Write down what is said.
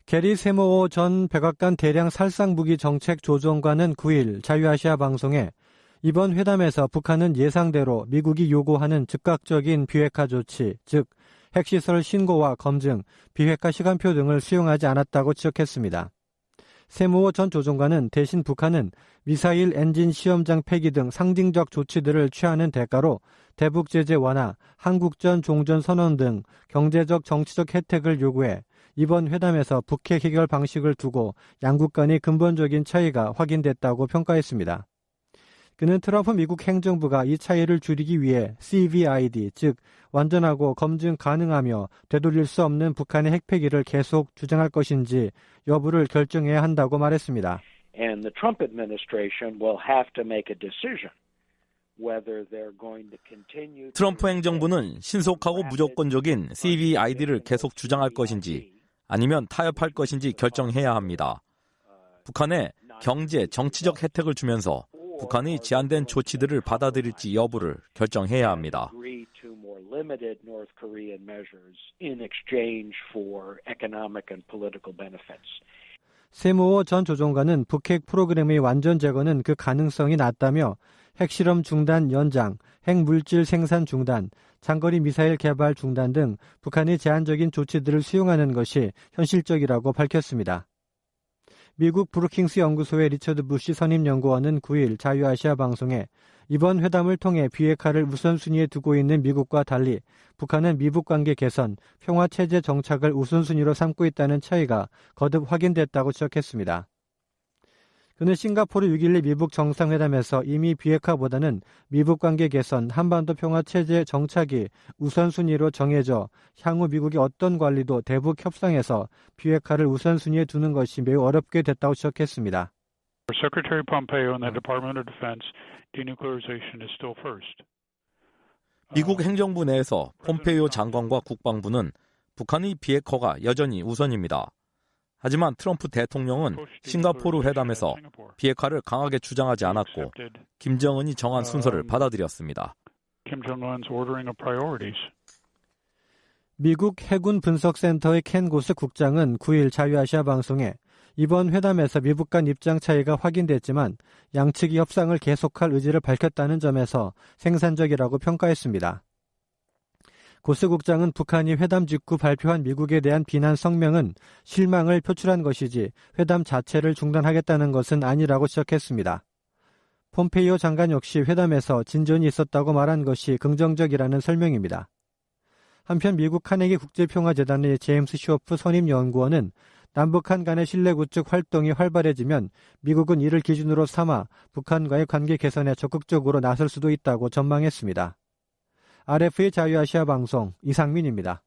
게리 세모호 전 백악관 대량 살상무기 정책 조정관은 9일 자유아시아 방송에 이번 회담에서 북한은 예상대로 미국이 요구하는 즉각적인 비핵화 조치, 즉 핵시설 신고와 검증, 비핵화 시간표 등을 수용하지 않았다고 지적했습니다. 세모호 전 조정관은 대신 북한은 미사일 엔진 시험장 폐기 등 상징적 조치들을 취하는 대가로 대북 제재 완화, 한국전 종전 선언 등 경제적 정치적 혜택을 요구해 이번 회담에서 북핵 해결 방식을 두고 양국 간의 근본적인 차이가 확인됐다고 평가했습니다. 그는 트럼프 미국 행정부가 이 차이를 줄이기 위해 CVID, 즉 완전하고 검증 가능하며 되돌릴 수 없는 북한의 핵폐기를 계속 주장할 것인지 여부를 결정해야 한다고 말했습니다. And the Trump administration will have to make a decision whether they're going to continue. 트럼프 행정부는 신속하고 무조건적인 CVID를 계속 주장할 것인지 아니면 타협할 것인지 결정해야 합니다. 북한에 경제, 정치적 혜택을 주면서 북한이 제한된 조치들을 받아들일지 여부를 결정해야 합니다. 세모호 전 조정관은 북핵 프로그램의 완전 제거는 그 가능성이 낮다며 핵실험 중단 연장, 핵물질 생산 중단, 장거리 미사일 개발 중단 등 북한이 제한적인 조치들을 수용하는 것이 현실적이라고 밝혔습니다. 미국 브루킹스 연구소의 리처드 부시 선임연구원은 9일 자유아시아 방송에 이번 회담을 통해 비핵화를 우선순위에 두고 있는 미국과 달리 북한은 미북관계 개선, 평화체제 정착을 우선순위로 삼고 있다는 차이가 거듭 확인됐다고 지적했습니다. 그는 싱가포르 6.12 미북 정상회담에서 이미 비핵화보다는 미북관계 개선, 한반도 평화체제 정착이 우선순위로 정해져 향후 미국의 어떤 관리도 대북 협상에서 비핵화를 우선순위에 두는 것이 매우 어렵게 됐다고 지적했습니다. Secretary Pompeo and the Department of Defense, denuclearization is still first. 미국 행정부 내에서 폼페이오 장관과 국방부는 북한의 비핵화가 여전히 우선입니다. 하지만 트럼프 대통령은 싱가포르 회담에서 비핵화를 강하게 주장하지 않았고 김정은이 정한 순서를 받아들였습니다. 미국 해군 분석센터의 켄 고스 국장은 9일 자유아시아 방송에 이번 회담에서 미북 간 입장 차이가 확인됐지만 양측이 협상을 계속할 의지를 밝혔다는 점에서 생산적이라고 평가했습니다. 고스 국장은 북한이 회담 직후 발표한 미국에 대한 비난 성명은 실망을 표출한 것이지 회담 자체를 중단하겠다는 것은 아니라고 지적했습니다. 폼페이오 장관 역시 회담에서 진전이 있었다고 말한 것이 긍정적이라는 설명입니다. 한편 미국 카네기 국제평화재단의 제임스 쇼프 선임연구원은 남북한 간의 신뢰 구축 활동이 활발해지면 미국은 이를 기준으로 삼아 북한과의 관계 개선에 적극적으로 나설 수도 있다고 전망했습니다. RF의 자유아시아 방송 이상민입니다.